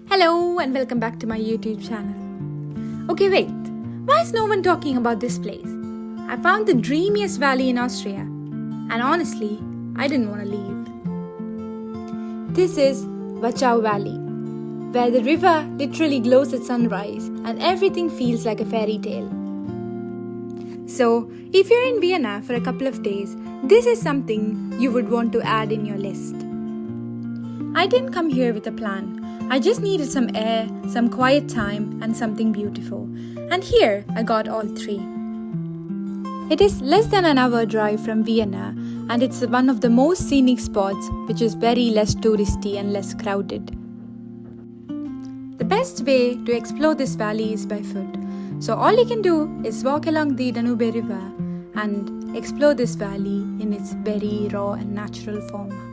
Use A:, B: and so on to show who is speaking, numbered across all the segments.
A: Hello and welcome back to my YouTube channel. Okay, wait. Why is no one talking about this place? I found the dreamiest valley in Austria, and honestly, I didn't want to leave. This is Wachau Valley, where the river literally glows at sunrise and everything feels like a fairy tale. So, if you're in Vienna for a couple of days, this is something you would want to add in your list. I didn't come here with a plan. I just needed some air, some quiet time, and something beautiful. And here I got all three. It is less than an hour drive from Vienna, and it's one of the most scenic spots, which is very less touristy and less crowded. The best way to explore this valley is by foot. So all you can do is walk along the Danube River and explore this valley in its very raw and natural form.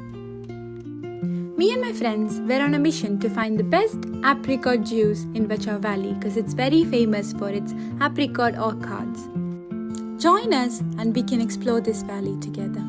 A: Me and my friends were on a mission to find the best apricot juice in Wachau Valley because it's very famous for its apricot orchards. Join us and we can explore this valley together.